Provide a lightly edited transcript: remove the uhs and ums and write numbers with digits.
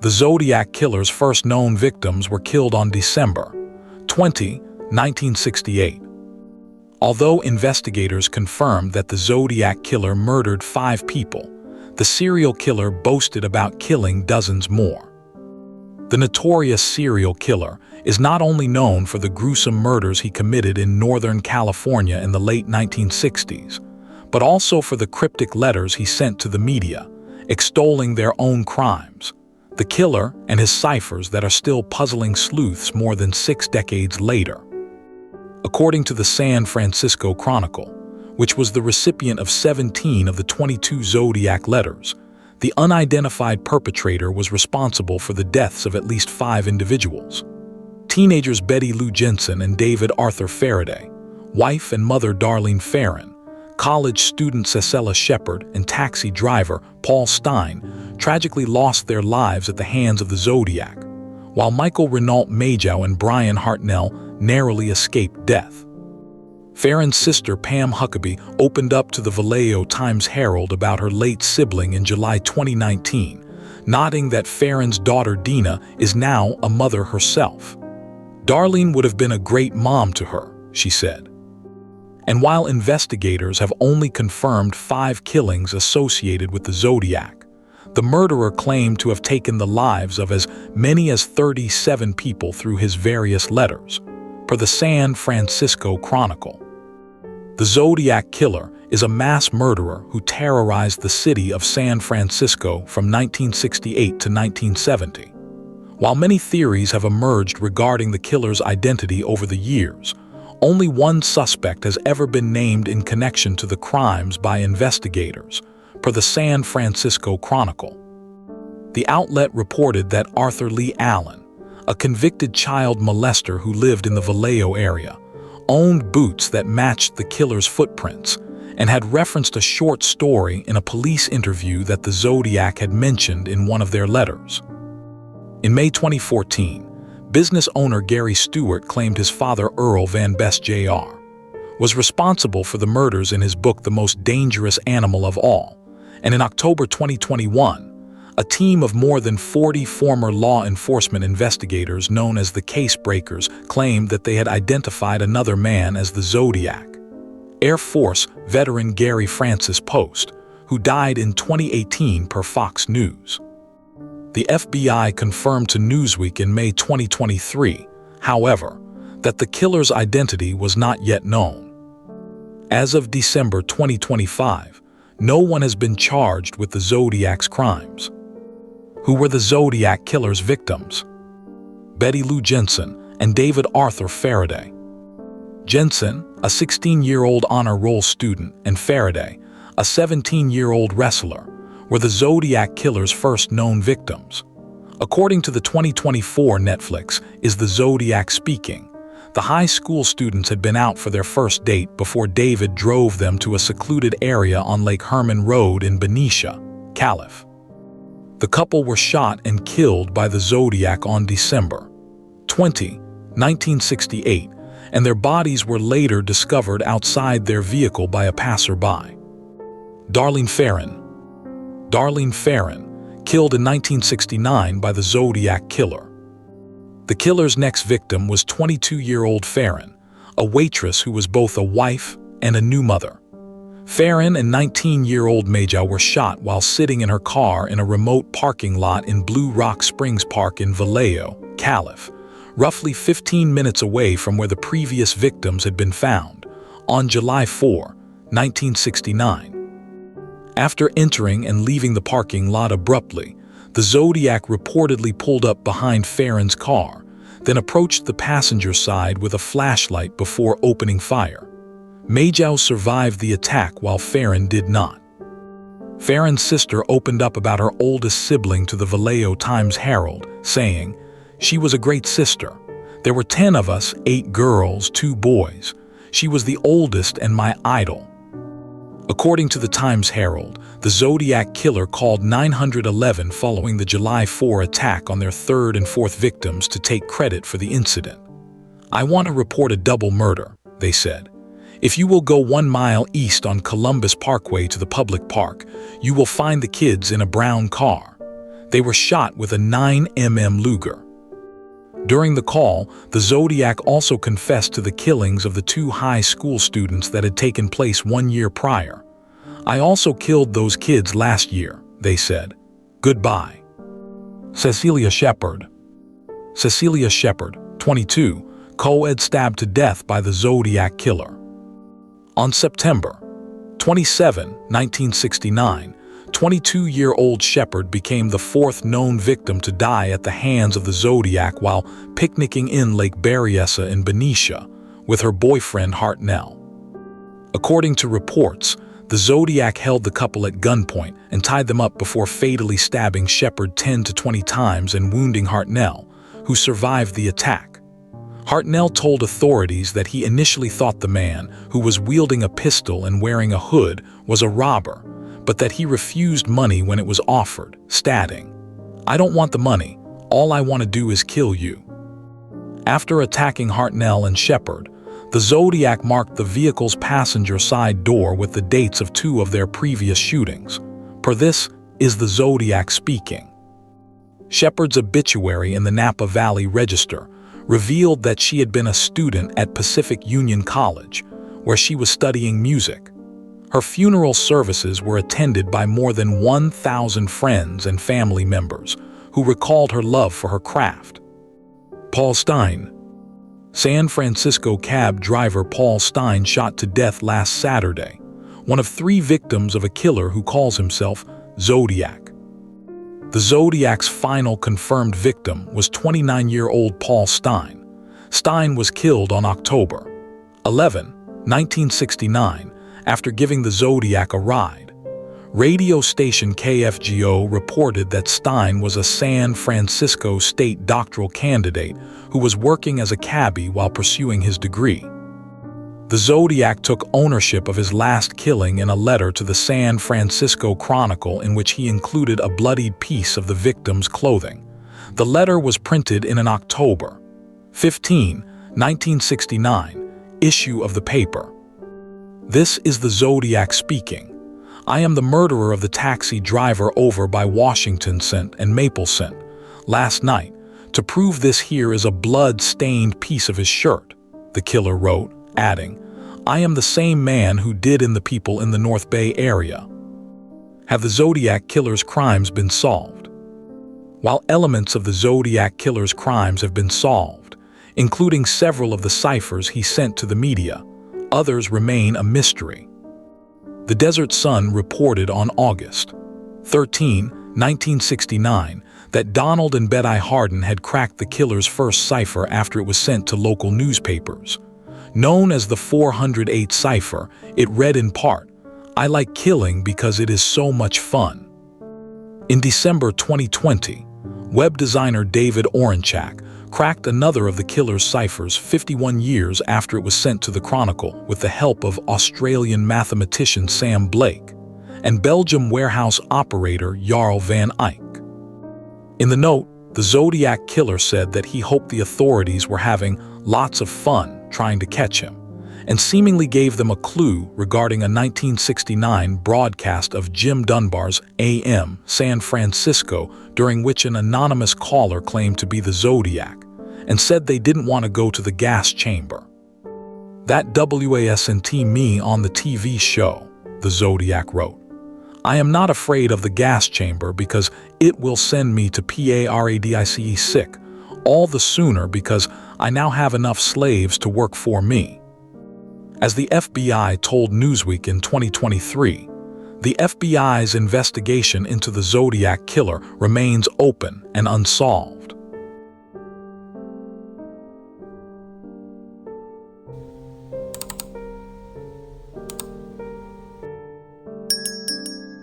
The Zodiac Killer's first known victims were killed on December 20, 1968. Although investigators confirmed that the Zodiac Killer murdered 5 people, the serial killer boasted about killing dozens more. The notorious serial killer is not only known for the gruesome murders he committed in Northern California in the late 1960s, but also for the cryptic letters he sent to the media, extolling their own crimes. The killer and his ciphers that are still puzzling sleuths more than 6 decades later. According to the San Francisco Chronicle, which was the recipient of 17 of the 22 Zodiac letters, the unidentified perpetrator was responsible for the deaths of at least 5 individuals. Teenagers Betty Lou Jensen and David Arthur Faraday, wife and mother Darlene Ferrin, college student Cecelia Shepard, and taxi driver Paul Stine tragically lost their lives at the hands of the Zodiac, while Michael Renault Majow and Brian Hartnell narrowly escaped death. Ferrin's sister Pam Huckabee opened up to the Vallejo Times-Herald about her late sibling in July 2019, noting that Ferrin's daughter Dina is now a mother herself. Darlene would have been a great mom to her, she said. And while investigators have only confirmed 5 killings associated with the Zodiac, the murderer claimed to have taken the lives of as many as 37 people through his various letters, per the San Francisco Chronicle. The Zodiac Killer is a mass murderer who terrorized the city of San Francisco from 1968 to 1970. While many theories have emerged regarding the killer's identity over the years, only one suspect has ever been named in connection to the crimes by investigators, per the San Francisco Chronicle. The outlet reported that Arthur Lee Allen, a convicted child molester who lived in the Vallejo area, owned boots that matched the killer's footprints and had referenced a short story in a police interview that the Zodiac had mentioned in one of their letters. In May 2014, business owner Gary Stewart claimed his father Earl Van Best Jr. was responsible for the murders in his book The Most Dangerous Animal of All, and in October 2021, a team of more than 40 former law enforcement investigators known as the Case Breakers claimed that they had identified another man as the Zodiac. Air Force veteran Gary Francis Post, who died in 2018 per Fox News. The FBI confirmed to Newsweek in May 2023, however, that the killer's identity was not yet known. As of December 2025, no one has been charged with the Zodiac's crimes. Who were the Zodiac Killer's victims? Betty Lou Jensen and David Arthur Faraday. Jensen, a 16-year-old honor roll student, and Faraday, a 17-year-old wrestler, were the Zodiac Killer's first known victims. According to the 2024 Netflix Is the Zodiac Speaking, the high school students had been out for their first date before David drove them to a secluded area on Lake Herman Road in Benicia, Calif. The couple were shot and killed by the Zodiac on December 20, 1968, and their bodies were later discovered outside their vehicle by a passerby. Darlene Ferrin. Darlene Ferrin, killed in 1969 by the Zodiac Killer. The killer's next victim was 22-year-old Ferrin, a waitress who was both a wife and a new mother. Ferrin and 19-year-old Majow were shot while sitting in her car in a remote parking lot in Blue Rock Springs Park in Vallejo, Calif, roughly 15 minutes away from where the previous victims had been found, on July 4, 1969. After entering and leaving the parking lot abruptly, the Zodiac reportedly pulled up behind Ferrin's car, then approached the passenger side with a flashlight before opening fire. Majow survived the attack while Ferrin did not. Ferrin's sister opened up about her oldest sibling to the Vallejo Times-Herald, saying, "She was a great sister. There were 10 of us, 8 girls, 2 boys. She was the oldest and my idol." According to the Times-Herald, the Zodiac Killer called 911 following the July 4 attack on their 3rd and 4th victims to take credit for the incident. "I want to report a double murder," they said. "If you will go 1 mile east on Columbus Parkway to the public park, you will find the kids in a brown car. They were shot with a 9mm Luger. During the call, the Zodiac also confessed to the killings of the 2 high school students that had taken place 1 year prior. "I also killed those kids last year," they said. "Goodbye." Cecelia Shepard. Cecelia Shepard, 22, co-ed stabbed to death by the Zodiac Killer. On September 27, 1969, 22-year-old Shepard became the 4th known victim to die at the hands of the Zodiac while picnicking in Lake Berryessa in Benicia with her boyfriend Hartnell. According to reports, the Zodiac held the couple at gunpoint and tied them up before fatally stabbing Shepard 10 to 20 times and wounding Hartnell, who survived the attack. Hartnell told authorities that he initially thought the man, who was wielding a pistol and wearing a hood, was a robber, but that he refused money when it was offered, stating, "I don't want the money, all I want to do is kill you." After attacking Hartnell and Shepard, the Zodiac marked the vehicle's passenger side door with the dates of 2 of their previous shootings. Per this is the Zodiac speaking. Shepard's obituary in the Napa Valley Register revealed that she had been a student at Pacific Union College, where she was studying music. Her funeral services were attended by more than 1,000 friends and family members who recalled her love for her craft. Paul Stine. San Francisco cab driver Paul Stine shot to death last Saturday, one of 3 victims of a killer who calls himself Zodiac. The Zodiac's final confirmed victim was 29-year-old Paul Stine. Stine was killed on October 11, 1969, after giving the Zodiac a ride. Radio station KFGO reported that Stine was a San Francisco State doctoral candidate who was working as a cabbie while pursuing his degree. The Zodiac took ownership of his last killing in a letter to the San Francisco Chronicle in which he included a bloodied piece of the victim's clothing. The letter was printed in an October 15, 1969, issue of the paper. This is the Zodiac speaking. "I am the murderer of the taxi driver over by Washington Cent and Maple Cent last night. To prove this, here is a blood-stained piece of his shirt," the killer wrote, adding, "I am the same man who did in the people in the North Bay area." Have the Zodiac Killer's crimes been solved? While elements of the Zodiac Killer's crimes have been solved, including several of the ciphers he sent to the media, others remain a mystery. The Desert Sun reported on August 13, 1969, that Donald and Betty Hardin had cracked the killer's first cipher after it was sent to local newspapers. Known as the 408 cipher, it read in part, "I like killing because it is so much fun." In December 2020, web designer David Orenchak cracked another of the killer's ciphers 51 years after it was sent to the Chronicle with the help of Australian mathematician Sam Blake and Belgium warehouse operator Jarl van Eyck. In the note, the Zodiac Killer said that he hoped the authorities were having lots of fun trying to catch him, and seemingly gave them a clue regarding a 1969 broadcast of Jim Dunbar's AM San Francisco, during which an anonymous caller claimed to be the Zodiac and said they didn't want to go to the gas chamber. "That wasn't me on the TV show," the Zodiac wrote. "I am not afraid of the gas chamber because it will send me to Paradice sick, all the sooner because I now have enough slaves to work for me." As the FBI told Newsweek in 2023, the FBI's investigation into the Zodiac Killer remains open and unsolved.